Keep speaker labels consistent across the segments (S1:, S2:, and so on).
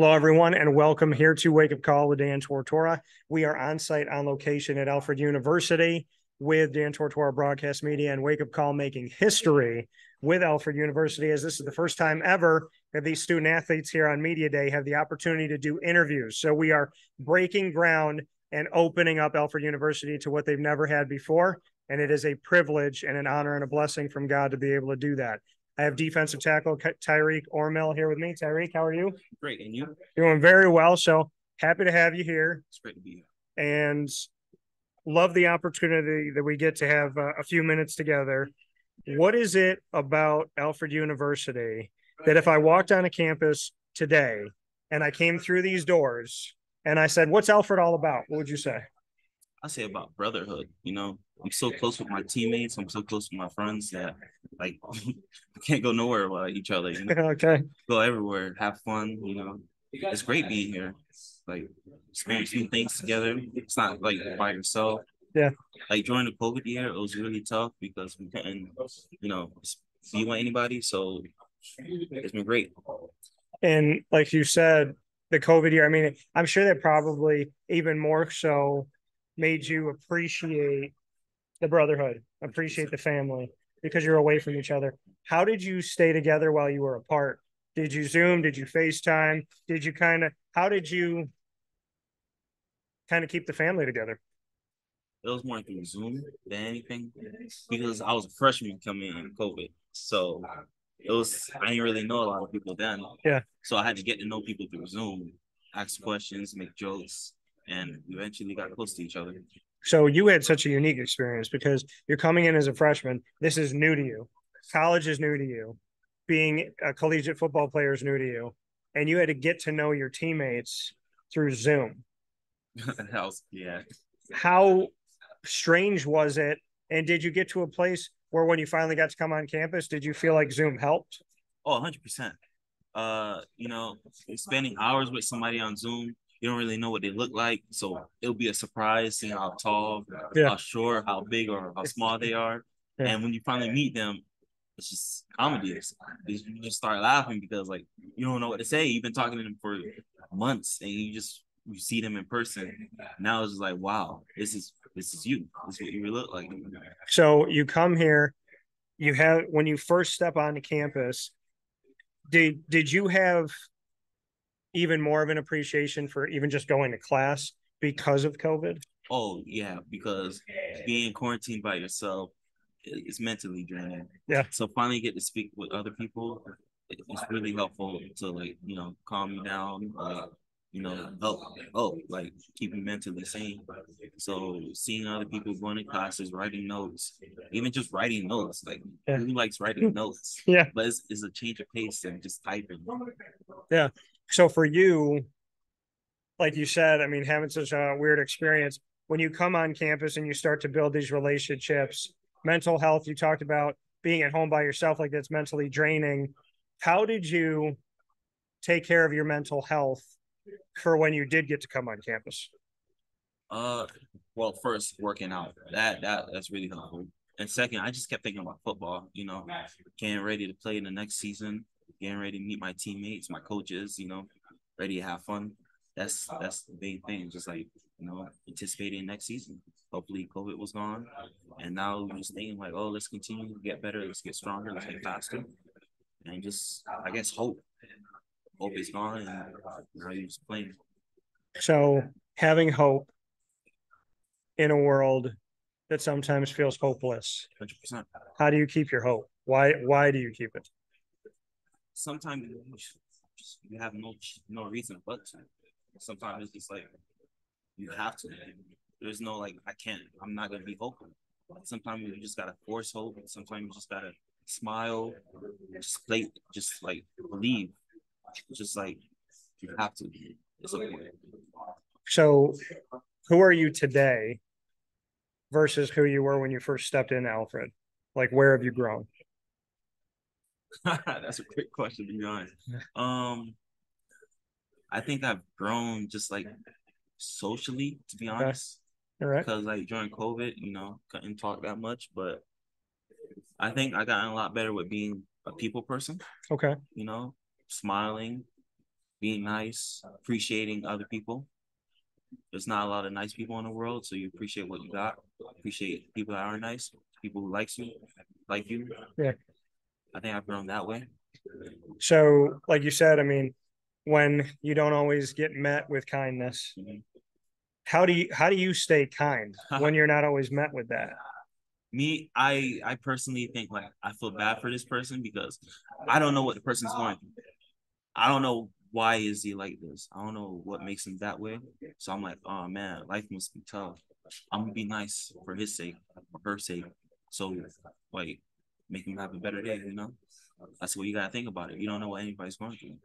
S1: Hello, everyone, and welcome here to Wake Up Call with Dan Tortora. We are on site on location at Alfred University with Dan Tortora Broadcast Media and Wake Up Call making history with Alfred University, as this is the first time ever that these student athletes here on Media Day have the opportunity to do interviews. So we are breaking ground and opening up Alfred University to what they've never had before. And it is a privilege and an honor and a blessing from God to be able to do that. I have defensive tackle Tyreek Ormil here with me. Tyreek, how are you?
S2: Great, and you?
S1: Doing very well. So happy to have you here.
S2: It's great to be here.
S1: And love the opportunity that we get to have a few minutes together. What is it about Alfred University that if I walked on a campus today and I came through these doors and I said, "What's Alfred all about?" What would you say?
S2: I say about brotherhood. I'm so close with my teammates. I'm so close with my friends that like we can't go nowhere without each other.
S1: Okay.
S2: Go everywhere, have fun. It's great being here. Like experience new things together. It's not like by yourself.
S1: Yeah.
S2: Like during the COVID year, it was really tough because we couldn't, be with anybody. So it's been great.
S1: And like you said, the COVID year, I mean, I'm sure that probably even more so made you appreciate the brotherhood, appreciate the family because you're away from each other. How did you stay together while you were apart? Did you Zoom? Did you FaceTime? How did you kind of keep the family together?
S2: It was more through Zoom than anything because I was a freshman coming in COVID. So I didn't really know a lot of people then.
S1: Yeah.
S2: So I had to get to know people through Zoom, ask questions, make jokes, and eventually got close to each other.
S1: So you had such a unique experience because you're coming in as a freshman. This is new to you. College is new to you. Being a collegiate football player is new to you. And you had to get to know your teammates through Zoom.
S2: Yeah.
S1: How strange was it? And did you get to a place where when you finally got to come on campus, did you feel like Zoom helped?
S2: Oh, 100%. Spending hours with somebody on Zoom, you don't really know what they look like. So it'll be a surprise seeing how tall, how short, how big, or how small they are. Yeah. And when you finally meet them, it's just comedy. You just start laughing because like you don't know what to say. You've been talking to them for months and you see them in person. Now it's just like, wow, this is you. This is what you look like.
S1: So you come here, when you first step onto campus, did you have even more of an appreciation for even just going to class because of COVID?
S2: Oh yeah, because being quarantined by yourself is mentally draining.
S1: Yeah.
S2: So finally get to speak with other people, it's really helpful to calm you down, help like keep you mentally sane. So seeing other people going to classes, writing notes, even just writing notes, like who likes writing notes?
S1: Yeah.
S2: But it's a change of pace than just typing.
S1: Yeah. So for you, like you said, I mean, having such a weird experience, when you come on campus and you start to build these relationships, mental health, you talked about being at home by yourself, like that's mentally draining. How did you take care of your mental health for when you did get to come on campus?
S2: Well, first working out, that's really helpful. And second, I just kept thinking about football, getting ready to play in the next season, getting ready to meet my teammates, my coaches, ready to have fun. That's the big thing. Just like, anticipating next season. Hopefully COVID was gone. And now we're just thinking like, oh, let's continue to get better, let's get stronger, let's get faster. And just I guess hope. Hope is gone and now you're just playing.
S1: So having hope in a world that sometimes feels hopeless.
S2: 100%.
S1: How do you keep your hope? Why do you keep it?
S2: Sometimes you have no reason but to. Sometimes it's just like you have to. There's no like I'm not gonna be hopeful. Sometimes you just gotta force hope. Sometimes you just gotta smile, just like believe. Just like you have to. It's important.
S1: So who are you today versus who you were when you first stepped in, Alfred? Like, where have you grown?
S2: That's a great question, to be honest. I think I've grown just like socially, to be honest.
S1: All right.
S2: Because like during COVID, couldn't talk that much, but I think I gotten a lot better with being a people person.
S1: Okay.
S2: Smiling, being nice, appreciating other people. There's not a lot of nice people in the world, so you appreciate what you got. Appreciate people that are nice, people who like you.
S1: Yeah.
S2: I think I've grown that way.
S1: So, like you said, I mean, when you don't always get met with kindness, how do you stay kind when you're not always met with that?
S2: Me, I personally think like I feel bad for this person because I don't know what the person's going through. I don't know why is he like this. I don't know what makes him that way. So I'm like, oh man, life must be tough. I'm gonna be nice for his sake, for her sake. So like make him have a better day, you know? That's what you gotta think about it. You don't know what anybody's going through.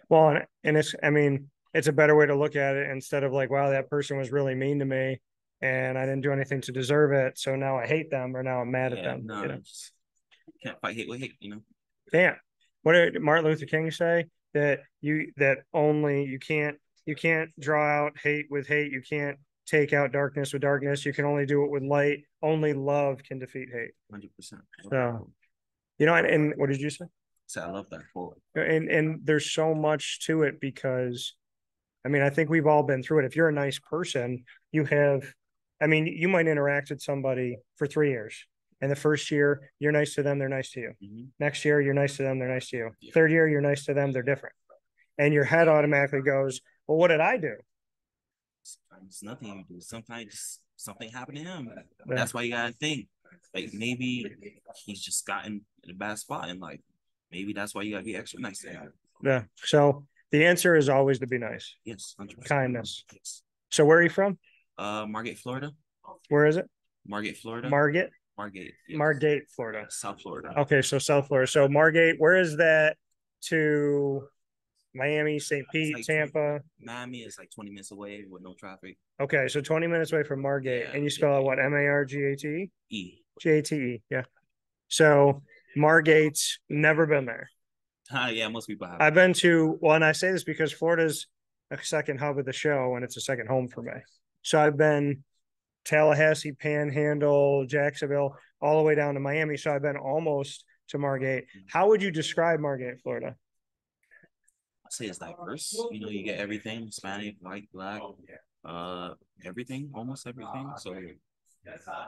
S1: Well, and it's, I mean, it's a better way to look at it instead of like, wow, that person was really mean to me and I didn't do anything to deserve it. So now I hate them or now I'm mad at them.
S2: No,
S1: you know?
S2: just can't fight hate with hate, you know?
S1: Damn. What did Martin Luther King say? That only you can't draw out hate with hate. You can't take out darkness with darkness. You can only do it with light. Only love can defeat hate.
S2: 100%.
S1: So, you know, and what did you say?
S2: So I love that quote.
S1: And there's so much to it because, I mean, I think we've all been through it. If you're a nice person, you have, I mean, you might interact with somebody for 3 years. And the first year, you're nice to them, they're nice to you.
S2: Mm-hmm.
S1: Next year, you're nice to them, they're nice to you.
S2: Yeah.
S1: Third year, you're nice to them, they're different. And your head automatically goes, well, what did I do?
S2: Sometimes nothing you do. Sometimes just something happened to him.
S1: Yeah.
S2: That's why you gotta think. Like maybe he's just gotten in a bad spot in life. Maybe that's why you gotta be extra nice to him.
S1: Yeah. So the answer is always to be nice.
S2: Yes, 100%.
S1: Kindness.
S2: Yes.
S1: So where are you from?
S2: Margate, Florida.
S1: Where is it?
S2: Margate, Florida.
S1: Margate?
S2: Margate. Yes.
S1: Margate, Florida.
S2: South Florida.
S1: Okay, so South Florida. So Margate, where is that to Miami, St. Pete,
S2: like
S1: Tampa?
S2: Miami is like 20 minutes away with no traffic.
S1: Okay, so 20 minutes away from Margate.
S2: Yeah,
S1: and you spell it what? Margate?
S2: E.
S1: Gate. Yeah. So Margate's never been there.
S2: Yeah, most people have.
S1: I've been to, well, and I say this because Florida's a second hub of the show and it's a second home for me. So I've been Tallahassee, Panhandle, Jacksonville, all the way down to Miami. So I've been almost to Margate. How would you describe Margate, Florida?
S2: I'd say it's diverse. You know, you get everything: Hispanic, white, black, everything, almost everything. So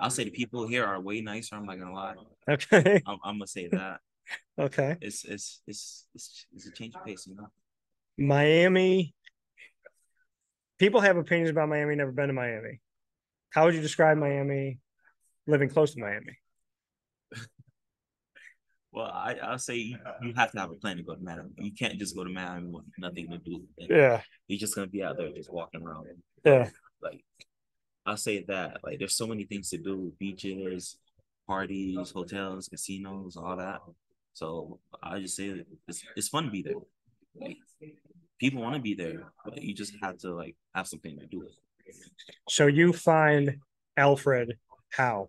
S2: I'll say the people here are way nicer. I'm not gonna lie.
S1: Okay.
S2: I'm gonna say that.
S1: Okay.
S2: It's a change of pace, you know.
S1: Miami. People have opinions about Miami. Never been to Miami. How would you describe Miami? Living close to Miami.
S2: Well, I'll say you have to have a plan to go to Miami. You can't just go to Miami with nothing to do.
S1: Yeah.
S2: You're just gonna be out there just walking around.
S1: Yeah.
S2: Like I'll say that. Like there's so many things to do: beaches, parties, hotels, casinos, all that. So I just say it's fun to be there. Like, people want to be there, but you just have to like have something to do.
S1: So you find Alfred how?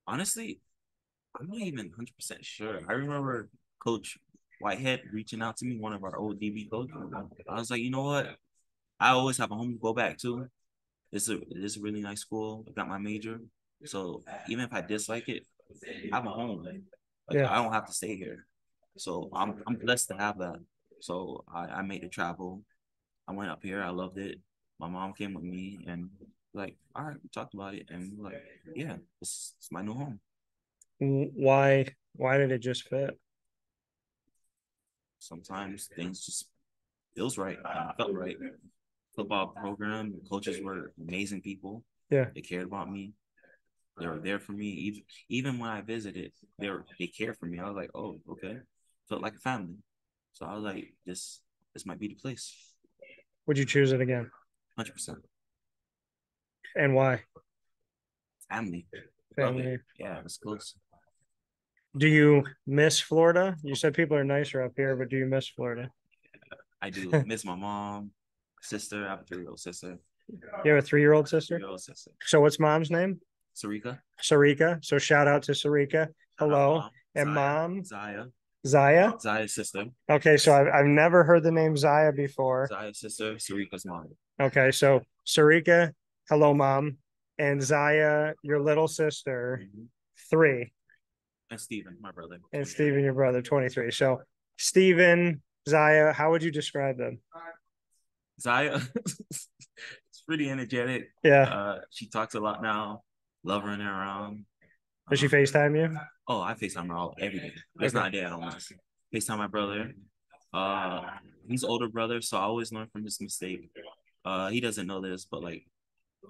S2: Honestly, I'm not even 100% sure. I remember Coach Whitehead reaching out to me, one of our old DB coaches. I was like, you know what? I always have a home to go back to. This is a really nice school. I got my major. So even if I dislike it, I have a home. Like,
S1: Yeah.
S2: I don't have to stay here. So I'm blessed to have that. So I made the travel. I went up here. I loved it. My mom came with me and like, all right, we talked about it. And we're like, yeah, it's my new home.
S1: Why did it just fit?
S2: Sometimes things just feels right. It felt right. Football program, the coaches were amazing people.
S1: Yeah.
S2: They cared about me. They were there for me. Even when I visited, they cared for me. I was like, oh, okay. Felt like a family. So I was like, this might be the place.
S1: Would you choose it again?
S2: 100%.
S1: And why?
S2: Family.
S1: Family.
S2: Yeah, it's close.
S1: Do you miss Florida? You said people are nicer up here, but do you miss Florida?
S2: I do miss my mom, sister. I have a 3-year-old sister.
S1: You have a 3-year-old sister?
S2: 3-year-old sister.
S1: So what's mom's name?
S2: Sarika.
S1: Sarika. So shout out to Sarika. Hello.
S2: Mom.
S1: And
S2: Zaya.
S1: mom?
S2: Zaya.
S1: Zaya?
S2: Zaya's sister.
S1: Okay, so I've never heard the name Zaya before.
S2: Zaya's sister, Sarika's mom.
S1: Okay, so Sarika, hello, mom. And Zaya, your little sister, 3.
S2: And Steven, my brother.
S1: And Steven, your brother, 23. So Steven, Zaya, how would you describe them?
S2: Zaya, it's pretty energetic.
S1: Yeah.
S2: She talks a lot now. Love running around.
S1: Does she FaceTime you?
S2: Oh, I FaceTime her all every day. There's
S1: Okay.
S2: not a day I don't miss. FaceTime my brother. Uh, he's older brother, so I always learn from his mistake. He doesn't know this, but like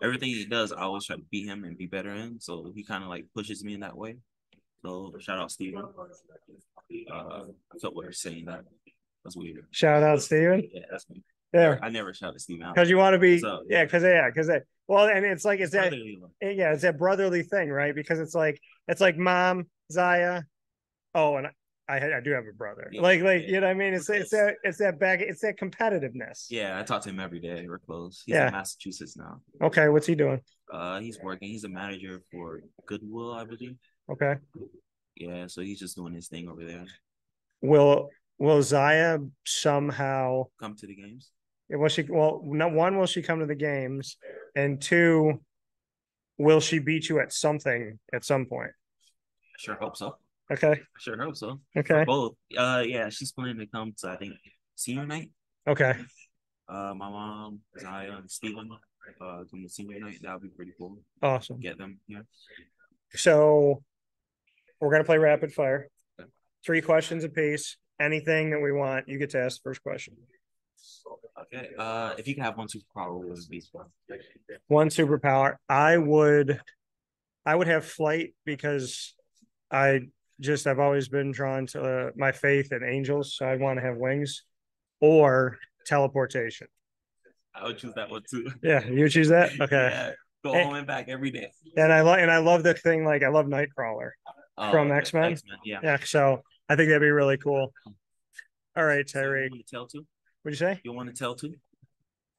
S2: everything he does, I always try to beat him and be better in. So he kind of like pushes me in that way. So shout out Steven. I felt weird saying that. That's weird.
S1: Shout out, Steven.
S2: Yeah, that's me.
S1: Yeah.
S2: I never shout at Steven out.
S1: Because you want to be,
S2: So,
S1: because well, and it's like, it's that, yeah, it's that brotherly thing, right? Because it's like mom, Zaya. Oh, and I do have a brother.
S2: Yeah,
S1: like,
S2: yeah,
S1: you know what I mean? It's that competitiveness.
S2: Yeah, I talk to him every day. We're close. He's
S1: Yeah.
S2: in Massachusetts now.
S1: Okay, what's he doing?
S2: He's working. He's a manager for Goodwill, I believe.
S1: Okay.
S2: Yeah, so he's just doing his thing over there.
S1: Will Zaya somehow
S2: come to the games?
S1: One, will she come to the games? And two, will she beat you at something at some point?
S2: I sure hope so.
S1: Okay.
S2: I sure hope so.
S1: Okay.
S2: For both. Yeah, she's planning to come to, I think, senior night.
S1: Okay.
S2: My mom, Zaya, and Steven come to senior night. That would be pretty cool.
S1: Awesome.
S2: Get them here.
S1: So we're gonna play rapid fire. Okay. 3 questions apiece. Anything that we want, you get to ask the first question.
S2: Okay. If you could have one superpower, what would it be?
S1: One superpower, I would have flight, because I've always been drawn to my faith in angels, so I'd want to have wings, or teleportation.
S2: I would choose that one too.
S1: Yeah, you choose that? Okay.
S2: Yeah, go home and back every day.
S1: And I love the thing, like I love Nightcrawler from X-Men. Yeah, so I think that'd be really cool. All right, Tyreek.
S2: So you want to tell too?
S1: What'd you say?
S2: You want to tell too?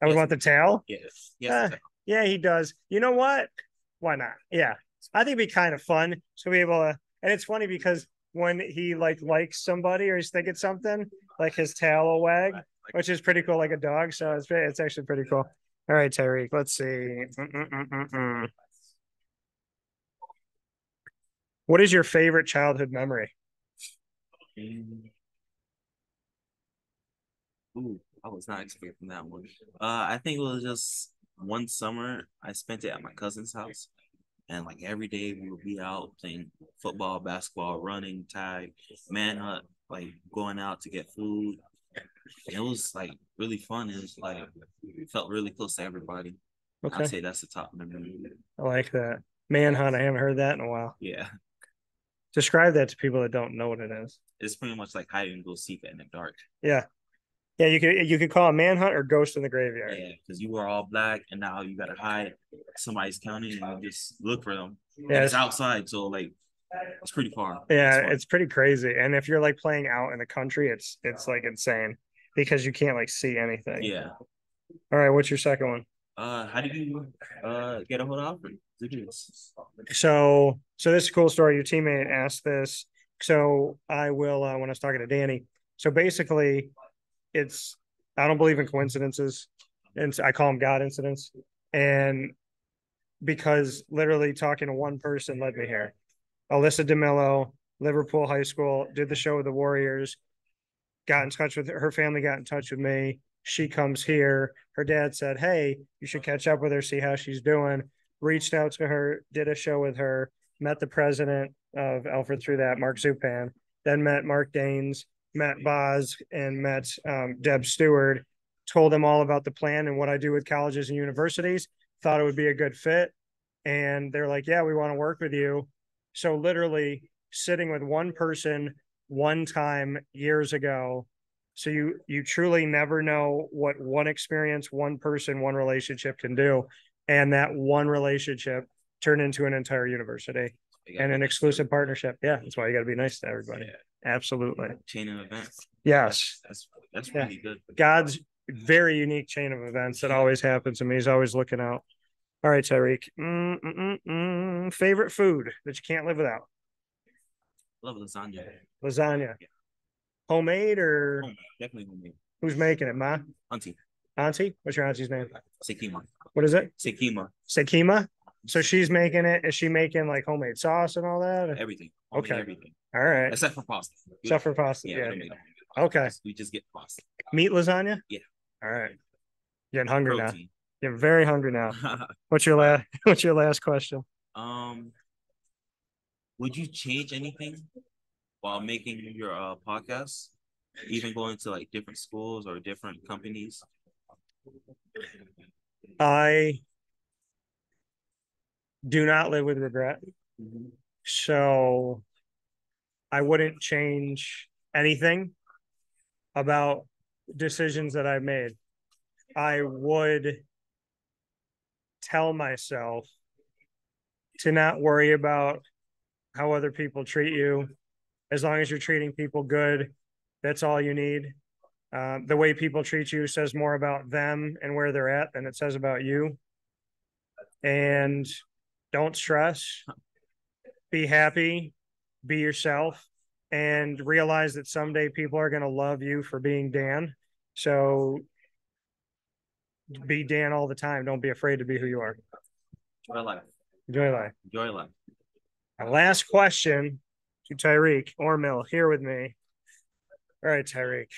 S1: I would want the tail?
S2: Yes. Yes.
S1: Yeah, he does. You know what? Why not? Yeah. I think it'd be kind of fun to be able to, and it's funny because when he likes somebody or he's thinking something, like his tail will wag, which is pretty cool, like a dog. So it's actually pretty cool. All right, Tyreek, let's see. What is your favorite childhood memory?
S2: Ooh, I was not expecting that one. I think it was just one summer I spent it at my cousin's house. And like every day we would be out playing football, basketball, running, tag, manhunt, like going out to get food. And it was like really fun. It was like it felt really close to everybody. Okay. I'd say that's the top memory.
S1: I like that. Manhunt, I haven't heard that in a while.
S2: Yeah.
S1: Describe that to people that don't know what it is.
S2: It's pretty much like hide and go seek in the dark.
S1: Yeah. Yeah, you could call it manhunt or ghost in the graveyard.
S2: Yeah, because you were all black and now you gotta hide. Somebody's counting and you just look for them. Yeah, it's outside, so like it's pretty far.
S1: Yeah, it's pretty crazy. And if you're like playing out in the country, it's like insane because you can't like see anything.
S2: Yeah.
S1: All right, what's your second one?
S2: How did you get a hold of Alfred?
S1: So this is a cool story. Your teammate asked this. So I will when I was talking to Danny. So basically, I don't believe in coincidences, and I call them God incidents. And because literally talking to one person led me here. Alyssa DeMillo, Liverpool High School, did the show with the Warriors, got in touch with her family, got in touch with me. She comes here. Her dad said, hey, you should catch up with her, see how she's doing. Reached out to her, did a show with her, met the president of Alfred through that, Mark Zupan, then met Mark Daines, met Boz, and met Deb Stewart, told them all about the plan and what I do with colleges and universities, thought it would be a good fit. And they're like, yeah, we want to work with you. So literally sitting with one person one time years ago. So you truly never know what one experience, one person, one relationship can do. And that one relationship turned into an entire university and an exclusive partnership. Yeah, that's why you got to be nice to everybody. Yeah. Absolutely.
S2: Chain of events.
S1: Yes.
S2: That's really good.
S1: God's very unique chain of events that always happens to me. He's always looking out. All right, Tyreek. Favorite food that you can't live without?
S2: Love lasagna.
S1: Lasagna. Yeah. Homemade or?
S2: Homemade. Definitely homemade.
S1: Who's making it, Ma?
S2: Auntie.
S1: Auntie? What's your auntie's name?
S2: Sekima.
S1: What is it?
S2: Sekima.
S1: Sekima? So she's making it. Is she making like homemade sauce and all that?
S2: Everything.
S1: Okay.
S2: Everything.
S1: All right.
S2: Except for pasta.
S1: Except for pasta. Yeah. Okay.
S2: We just get pasta.
S1: Meat lasagna?
S2: Yeah.
S1: All right. Getting hungry now.
S2: Protein.
S1: Getting very hungry now. What's your last question?
S2: Would you change anything while making your podcast? Even going to like different schools or different companies?
S1: I do not live with regret. So I wouldn't change anything about decisions that I've made. I would tell myself to not worry about how other people treat you. As long as you're treating people good, that's all you need. The way people treat you says more about them and where they're at than it says about you. And don't stress. Be happy. Be yourself. And realize that someday people are going to love you for being Dan. So be Dan all the time. Don't be afraid to be who you are.
S2: Enjoy life.
S1: Enjoy life.
S2: Enjoy life.
S1: Our last question to Tyreek Ormil here with me. All right, Tyreek.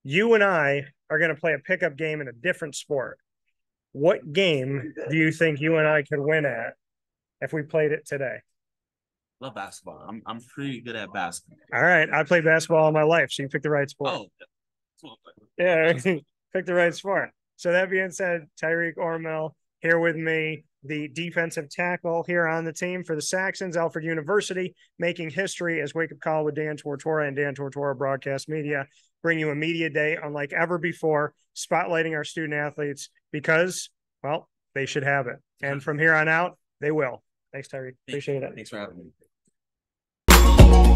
S1: You and I are going to play a pickup game in a different sport. What game do you think you and I could win at if we played it today?
S2: Love basketball. I'm pretty good at basketball.
S1: All right. I played basketball all my life, so you picked the right sport.
S2: Oh.
S1: Yeah, pick the right sport. So that being said, Tyreek Ormil here with me, the defensive tackle here on the team for the Saxons, Alfred University, making history as Wake Up Call with Dan Tortora and Dan Tortora Broadcast Media bring you a media day unlike ever before, spotlighting our student athletes because, well, they should have it. And from here on out, they will. Thanks, Tyreek. Appreciate it.
S2: Thanks for having me.